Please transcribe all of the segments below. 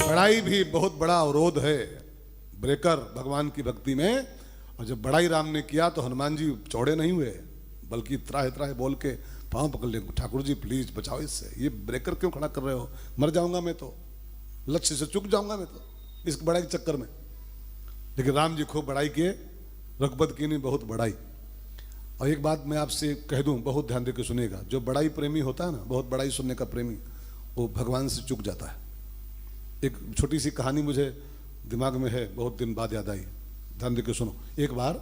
बड़ाई भी बहुत बड़ा अवरोध है, ब्रेकर भगवान की भक्ति में। और जब बड़ाई राम ने किया तो हनुमान जी चौड़े नहीं हुए, बल्कि त्राहे त्राहे बोल के पांव पकड़ ले, ठाकुर जी प्लीज बचाओ इससे, ये ब्रेकर क्यों खड़ा कर रहे हो, मर जाऊंगा मैं तो, लक्ष्य से चूक जाऊंगा मैं तो इस बड़ाई के चक्कर में। लेकिन राम जी खूब बड़ाई किए, रघुपत की नहीं बहुत बड़ाई। और एक बात मैं आपसे कह दूं, बहुत ध्यान देकर सुनिएगा, जो बड़ाई प्रेमी होता है ना, बहुत बड़ाई सुनने का प्रेमी, वो भगवान से चूक जाता है। एक छोटी सी कहानी मुझे दिमाग में है, बहुत दिन बाद याद आई, ध्यान देकर सुनो। एक बार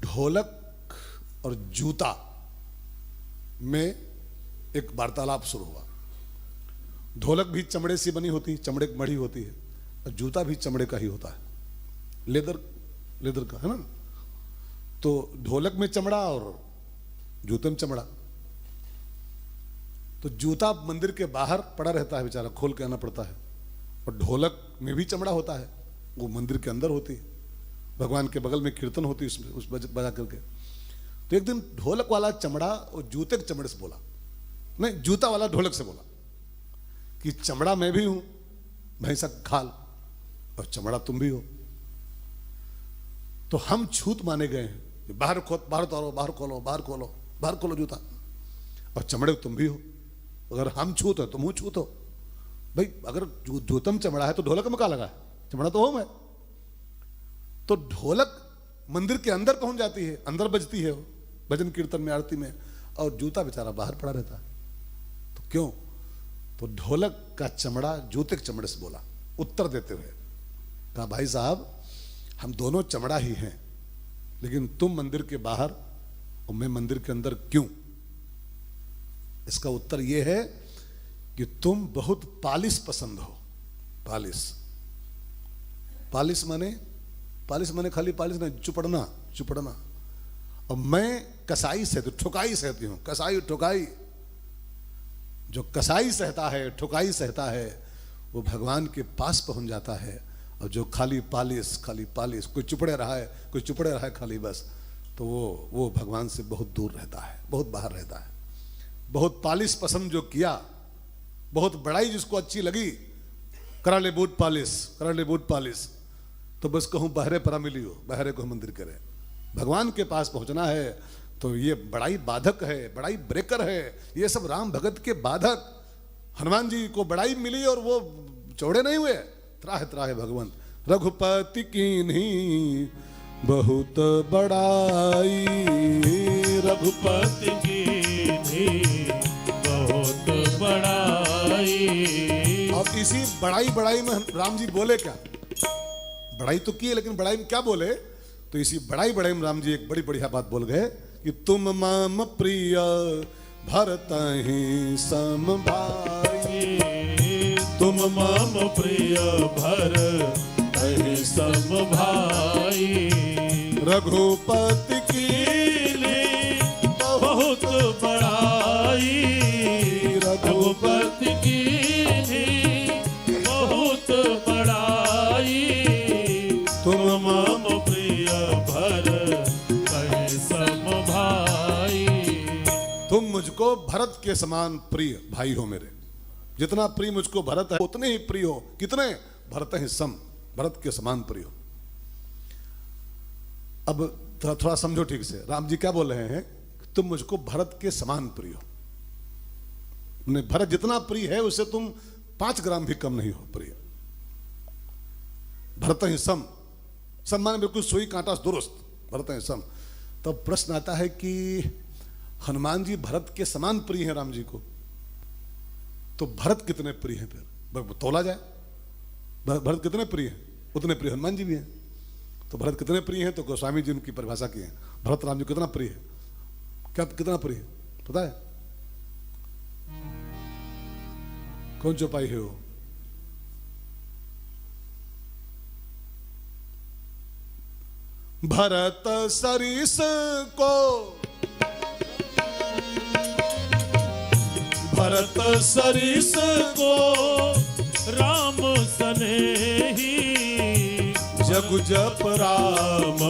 ढोलक और जूता में एक वार्तालाप शुरू हुआ। ढोलक भी चमड़े से बनी होती है, चमड़े की मढ़ी होती है, और जूता भी चमड़े का ही होता है, लेदर का है ना। तो ढोलक में चमड़ा और जूते में चमड़ा। तो जूता मंदिर के बाहर पड़ा रहता है, बेचारा खोल के आना पड़ता है, और ढोलक में भी चमड़ा होता है, वो मंदिर के अंदर होती है, भगवान के बगल में कीर्तन होती है उसमें, उस बजा करके। तो एक दिन ढोलक वाला चमड़ा और जूते के चमड़े से बोला, नहीं जूता वाला ढोलक से बोला कि चमड़ा मैं भी हूं, भैंसा खाल, और चमड़ा तुम भी हो, तो हम छूत माने गए हैं, बाहर उतारो, बाहर खोलो जूता, और चमड़े तुम भी हो। अगर हम छूत हो तुम हो छूत हो भाई, अगर जूतम चमड़ा है तो ढोलक में क्या लगा है, चमड़ा तो हो मैं। तो ढोलक मंदिर के अंदर पहुंच जाती है, अंदर बजती है वो भजन कीर्तन में, आरती में, और जूता बेचारा बाहर पड़ा रहता है। तो क्यों? तो ढोलक का चमड़ा जूते के चमड़े से बोला, उत्तर देते हुए कहा, भाई साहब हम दोनों चमड़ा ही हैं, लेकिन तुम मंदिर के बाहर और मैं मंदिर के अंदर क्यों? इसका उत्तर यह है कि तुम बहुत पालिश पसंद हो। पालिश माने खाली पालिश नहीं, चुपड़ना। और मैं कसाई सहती, ठुकाई सहती हूं, कसाई ठुकाई। जो कसाई सहता है, ठुकाई सहता है, वो भगवान के पास पहुंच जाता है। और जो खाली पालिश कोई चुपड़े रहा है खाली बस, तो वो भगवान से बहुत दूर रहता है, बहुत बाहर रहता है। बहुत पालिश पसंद जो किया, बहुत बड़ाई जिसको अच्छी लगी, करा ले बूट पालिश, तो बस कहूं बहरे परा मिली हो, बहरे को मंदिर करे। भगवान के पास पहुंचना है तो ये बड़ाई बाधक है, बड़ाई ब्रेकर है, ये सब राम भगत के बाधक। हनुमान जी को बड़ाई मिली और वो चौड़े नहीं हुए, त्राहे भगवंत। रघुपति कीन्ही बहुत बड़ाई, रघुपति कीन्ही बहुत बड़ाई। और इसी बड़ाई में राम जी बोले क्या? बड़ाई तो की है, लेकिन बड़ाई में क्या बोले? तो इसी बड़ाई में राम जी एक बड़ी बढ़िया बात बोल गए कि तुम माम प्रिय भरत ही सम भाई, तुम माम प्रिय भरत ही सम भाई। रघुपति कीन्ही बहुत बड़ाई, रघुपति कीन्ही बहुत बड़ाई। तुम माम प्रिय भरत ही सम भाई। तुम मुझको भरत के समान प्रिय भाई हो मेरे, जितना प्रिय मुझको भरत है उतने ही प्रिय हो। कितने? भरत ही सम, भरत के समान प्रिय हो। अब थोड़ा समझो ठीक से, राम जी क्या बोल रहे हैं? तुम मुझको भरत के समान प्रिय हो। भरत जितना प्रिय है उससे तुम 5 ग्राम भी कम नहीं हो प्रिय। भरत ही सम माने बिल्कुल सुई कांटा दुरुस्त, भरत ही सम। तो प्रश्न आता है कि हनुमान जी भरत के समान प्रिय हैं राम जी को, तो भरत कितने प्रिय हैं? फिर तोला जाए, भरत कितने प्रिय हैं उतने प्रिय हनुमान जी भी हैं। तो भरत कितने प्रिय हैं? तो गोस्वामी जी उनकी परिभाषा की है, भरत राम जी कितना प्रिय है। क्या कितना प्रिय है पता है? कौन चौपाई है वो? भरत सरिस को, भरत सरिस को राम सनेही। जग जप राम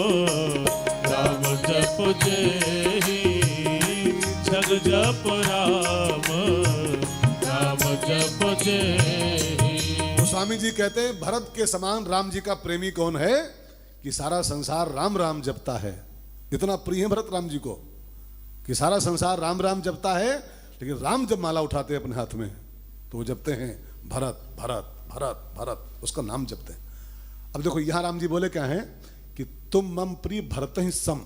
जप जेही, जग जप राम जप जेही। स्वामी जी कहते हैं भरत के समान राम जी का प्रेमी कौन है कि सारा संसार राम राम जपता है। इतना प्रिय है भरत राम जी को कि सारा संसार राम राम जपता है, लेकिन राम जब माला उठाते हैं अपने हाथ में तो वो जपते हैं भरत भरत भरत भरत, उसका नाम जपते हैं। अब देखो यहां राम जी बोले क्या है कि तुम मम प्रिय भरत ही सम,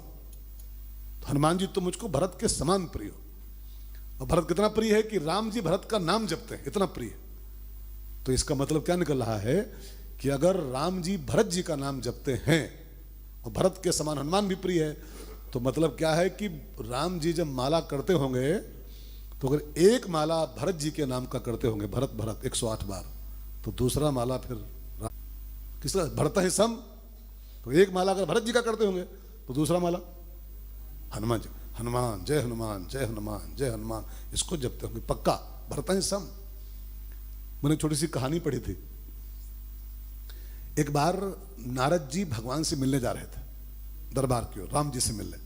हनुमान जी तुम मुझको भरत के समान प्रिय हो। और भरत कितना प्रिय है कि राम जी भरत का नाम जपते हैं, इतना प्रिय। तो इसका मतलब क्या निकल रहा है कि अगर राम जी भरत जी का नाम जपते हैं और भरत के समान हनुमान भी प्रिय है, तो मतलब क्या है कि राम जी जब माला करते होंगे तो अगर एक माला भरत जी के नाम का करते होंगे, भरत भरत 108 बार, तो दूसरा माला फिर किसका, भरत ही सम, तो एक माला अगर भरत जी का करते होंगे तो दूसरा माला हनुमान जी, हनुमान जय हनुमान जय हनुमान जय हनुमान, इसको जपते होंगे पक्का, भरत ही सम। मैंने छोटी सी कहानी पढ़ी थी। एक बार नारद जी भगवान से मिलने जा रहे थे दरबार की ओर, राम जी से मिलने।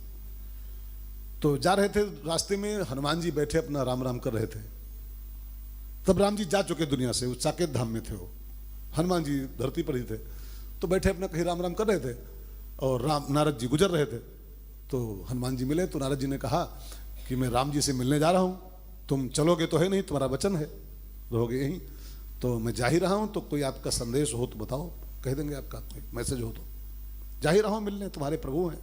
तो जा रहे थे, रास्ते में हनुमान जी बैठे अपना राम राम कर रहे थे। तब राम जी जा चुके दुनिया से, उस साकेत धाम में थे वो, हनुमान जी धरती पर ही थे। तो बैठे अपना कहीं राम राम कर रहे थे और राम नारद जी गुजर रहे थे। तो हनुमान जी मिले तो नारद जी ने कहा कि मैं राम जी से मिलने जा रहा हूं, तुम चलोगे तो है नहीं, तुम्हारा वचन है, रहोगे यहीं। तो मैं जा ही रहा हूं, तो कोई आपका संदेश हो तो बताओ, कह देंगे आपका कोई मैसेज हो तो। जा ही रहा हूं मिलने, तुम्हारे प्रभु हैं,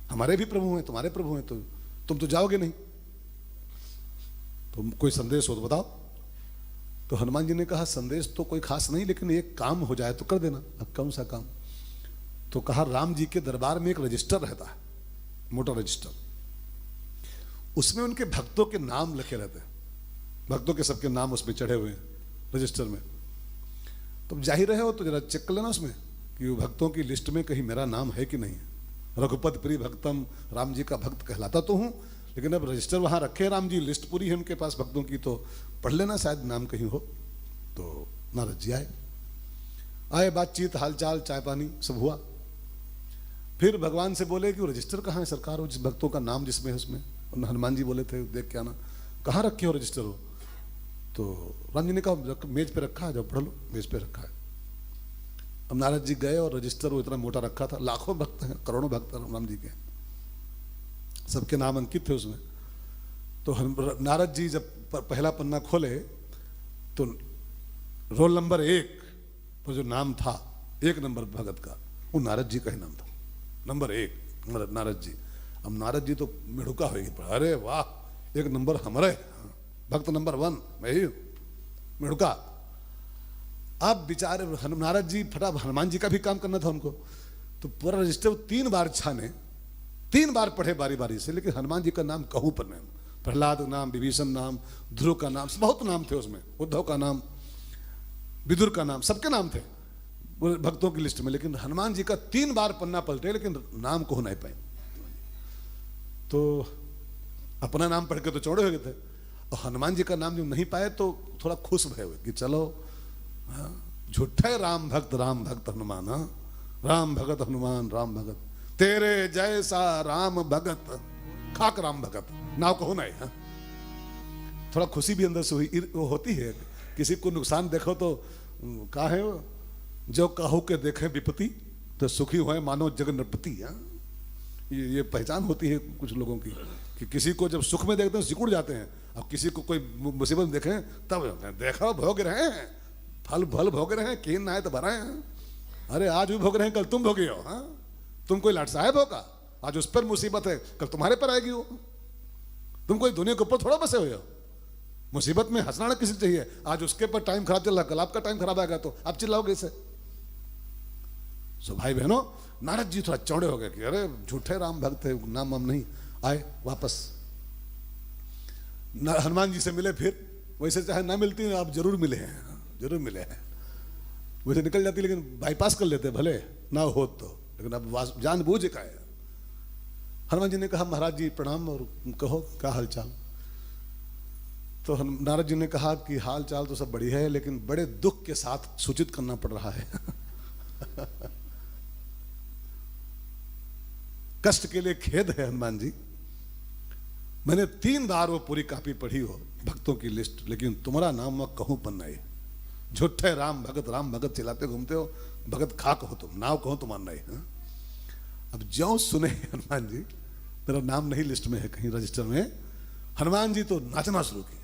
हमारे भी प्रभु हैं, तुम्हारे प्रभु हैं, तो तुम तो जाओगे नहीं, तो कोई संदेश हो तो बताओ। तो हनुमान जी ने कहा संदेश तो कोई खास नहीं, लेकिन एक काम हो जाए तो कर देना। अब कौन सा काम? तो कहा राम जी के दरबार में एक रजिस्टर रहता है, मोटा रजिस्टर, उसमें उनके भक्तों के नाम लिखे रहते हैं, भक्तों के सबके नाम उसमें चढ़े हुए हैं रजिस्टर में। तुम जा ही रहे हो तो जरा चेक कर लेना उसमें कि वो भक्तों की लिस्ट में कहीं मेरा नाम है कि नहीं। रघुपति प्रिय भक्तम, राम जी का भक्त कहलाता तो हूं, लेकिन अब रजिस्टर वहां रखे राम जी, लिस्ट पूरी है उनके पास भक्तों की, तो पढ़ लेना शायद नाम कहीं हो। तो नारद जी आए, बातचीत हालचाल चाय पानी सब हुआ। फिर भगवान से बोले कि वो रजिस्टर कहाँ है सरकार, वो जिस भक्तों का नाम जिसमें है उसमें। हनुमान जी बोले थे देख के आना, कहाँ रखे हो रजिस्टर हो? तो राम जी ने कहा मेज पे रखा है, जब पढ़ लो, मेज पे रखा है। अब नारद जी गए और रजिस्टर वो इतना मोटा रखा था, लाखों भक्त हैं, करोड़ों भक्त हैं राम जी के, सबके नाम अंकित थे उसमें। तो नारद जी जब पहला पन्ना खोले तो रोल नंबर 1 पर जो नाम था, 1 नंबर भगत का, वो नारद जी का ही नाम था, नंबर 1 नारद जी। अब नारद जी तो मिड़ुका होगी, अरे वाह 1 नंबर हमारे भक्त, नंबर 1 मैं ही हूं, मिड़ुका। अब बेचारे नारद जी फटा, हनुमान जी का भी काम करना था उनको, तो पूरा रजिस्टर 3 बार छाने, 3 बार पढ़े बारी बारी से, लेकिन हनुमान जी का नाम कहूं पर नहीं। प्रहलाद नाम, विभीषण नाम, ध्रुव का नाम, बहुत नाम थे उसमें, उद्धव का नाम, विदुर का नाम, सबके नाम थे भक्तों की लिस्ट में, लेकिन हनुमान जी का 3 बार पन्ना पलटे, लेकिन नाम को नहीं पाए। तो अपना नाम पढ़ के तो चौड़े हो गए थे, और हनुमान जी का नाम जो नहीं पाए तो थोड़ा खुश भय हुए कि चलो झूठे राम भक्त हनुमान, राम भगत हनुमान राम भगत, तेरे जैसा राम भगत खाक राम भगत, नाव कहो नहीं। हाँ, थोड़ा खुशी भी अंदर से हुई, वो होती है, किसी को नुकसान देखो तो कहा है वो, जो कहू के देखे विपत्ति तो सुखी हुए मानो जगन नृपति। ये पहचान होती है कुछ लोगों की कि किसी को जब सुख में देखते हैं सिकुड़ जाते हैं, और किसी को कोई मुसीबत में देखें तब देखो भोग रहे हैं, फल भोग रहे हैं, कीन आए तो भरा है। अरे आज भी भोग रहे हैं, कल तुम भोगे हो। हाँ, तुम कोई लाट साहब होगा, आज उस पर मुसीबत है, कल तुम्हारे पर आएगी वो। तुम कोई दुनिया के ऊपर थोड़ा बसे हुए हो, मुसीबत में हंसना किसी चाहिए, आज उसके पर टाइम खराब चल रहा, कल आपका टाइम खराब आएगा तो आप चिल्लाओगे इसे। सो भाई बहनों, नारद जी थोड़ा चौड़े हो गए कि अरे झूठे राम भक्त है, नाम हम नहीं। आए वापस हनुमान जी से मिले, फिर वैसे चाहे ना मिलती आप जरूर मिले हैं, जरूर मिले हैं, वैसे निकल जाती लेकिन बाईपास कर लेते भले ना हो तो, लेकिन अब जानबूझ का है। हनुमान जी ने कहा महाराज जी प्रणाम, और कहो क्या हाल चाल। तो नारद जी ने कहा कि हाल चाल तो सब बढ़िया है, लेकिन बड़े दुख के साथ सूचित करना पड़ रहा है। कष्ट के लिए खेद है हनुमान जी, मैंने 3 बार वो पूरी कॉपी पढ़ी हो भक्तों की लिस्ट, लेकिन तुम्हारा नाम मैं कहूं पर नहीं। झूठे राम भगत चिल्लाते घूमते हो, भगत खाक हो तुम, नाव कहो तुम्हारा नहीं। हाँ? अब ज्यों सुने हनुमान जी, मेरा नाम नहीं लिस्ट में है कहीं रजिस्टर में, हनुमान जी तो नाचना शुरू किए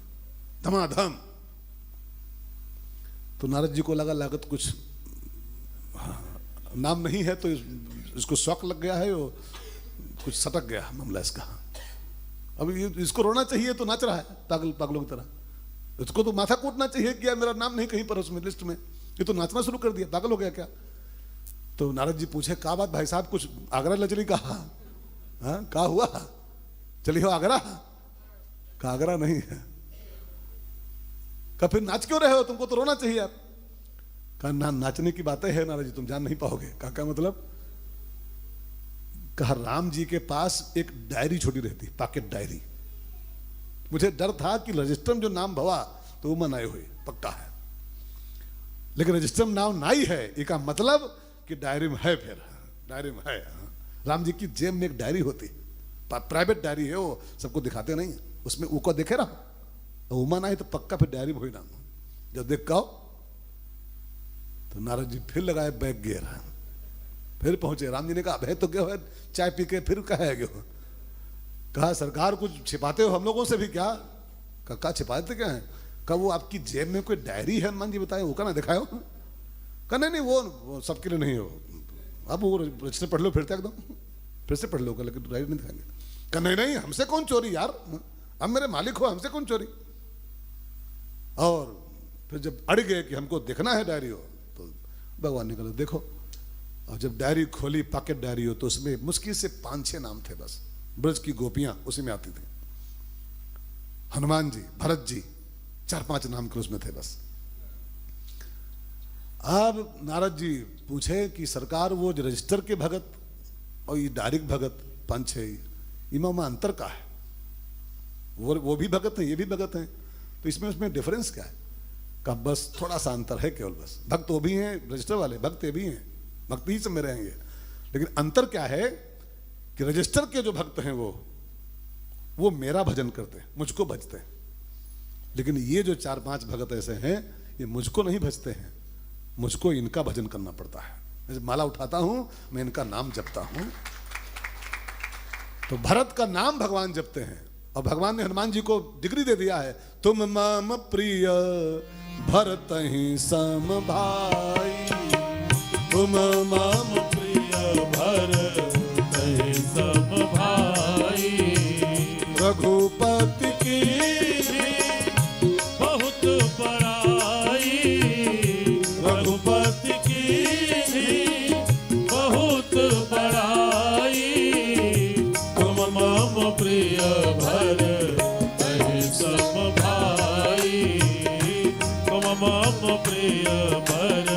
धमाधम। तो नारद जी को लगा लागत कुछ नाम नहीं है तो इसको शौक लग गया है, वो कुछ सटक गया मामला इसका। अब इसको रोना चाहिए तो नाच रहा है पागलों की तरह, इसको तो माथा कूटना चाहिए कि यार मेरा नाम नहीं कहीं पर उसमें लिस्ट में, ये तो नाचना शुरू कर दिया, पागल हो गया क्या। तो नारद जी पूछे क्या बात भाई साहब, कुछ आगरा ले चली कहा? हाँ क्या हुआ, चली हो आगरा? कहा आगरा नहीं है। कहा फिर नाच क्यों रहे हो, तुमको तो रोना चाहिए यार। कहा ना नाचने की बातें है नारद जी, तुम जान नहीं पाओगे। कहा क्या मतलब? कहा राम जी के पास एक डायरी छोटी रहती, पॉकेट डायरी, मुझे डर था कि रजिस्टर में जो नाम भवा तो वो मनाए हुए पक्का है, लेकिन रजिस्टर में नाम नहीं है, इसका मतलब कि डायरी में है, फिर डायरी में है। राम जी की जेब में एक डायरी होती, प्राइवेट डायरी है, वो सबको दिखाते नहीं, उसमें ऊको देखे रहा, उमा नहीं तो पक्का फिर डायरी में हुई नाम। जब देख का तो नारद जी फिर लगाए बैग गियर, फिर पहुंचे। राम जी ने कहा भय तो गए हो चाय पी के, फिर कहा है गए। कहा सरकार कुछ छिपाते हो हम लोगों से भी क्या? कहा छिपाते क्या है? कहा वो आपकी जेब में कोई डायरी है हनुमान जी बताए, वो का ना दिखाओ। कहा नहीं वो सबके लिए नहीं हो, अब वो रजिस्टर पढ़ लो फिर से, एकदम फिर से पढ़ लो, लेकिन डायरी नहीं दिखाएंगे। कहा नहीं हमसे कौन चोरी यार, हम मेरे मालिक हो, हमसे कौन चोरी। और फिर जब अड़ गए कि हमको देखना है डायरी हो, तो भगवान ने कहा देखो। और जब डायरी खोली, पॉकेट डायरी हो, तो उसमें मुश्किल से 5-6 नाम थे बस, ब्रज की गोपियां उसी में आती थी, हनुमान जी, भरत जी, 4-5 नाम के उसमें थे बस। अब नारद जी पूछे कि सरकार वो जो रजिस्टर के भगत और ये डायरेक्ट भगत 5-6, इनमें अंतर का है? वो भी भगत है, ये भी भगत है, तो इसमें उसमें डिफरेंस क्या है? का बस थोड़ा सा अंतर है केवल, बस भक्त वो भी हैं, रजिस्टर वाले भक्त ये भी हैं, भक्ति ही सब में रहेंगे, लेकिन अंतर क्या है कि रजिस्टर के जो भक्त हैं वो मेरा भजन करते हैं, मुझको भजते हैं, लेकिन ये जो 4-5 भगत ऐसे हैं, ये मुझको नहीं भजते हैं, मुझको इनका भजन करना पड़ता है। मैं माला उठाता हूं, मैं इनका नाम जपता हूं। तो भरत का नाम भगवान जपते हैं, और भगवान ने हनुमान जी को डिग्री दे दिया है, तुम मम प्रिय भरत ही सम भाई, तुम मम प्रिय भरत ही सम भाई, रघुपति की बहुत बड़ाई, रघुपति की बहुत बड़ाई, तुम मम प्रिय भरत ही सम भाई, तुम मम प्रिय भरत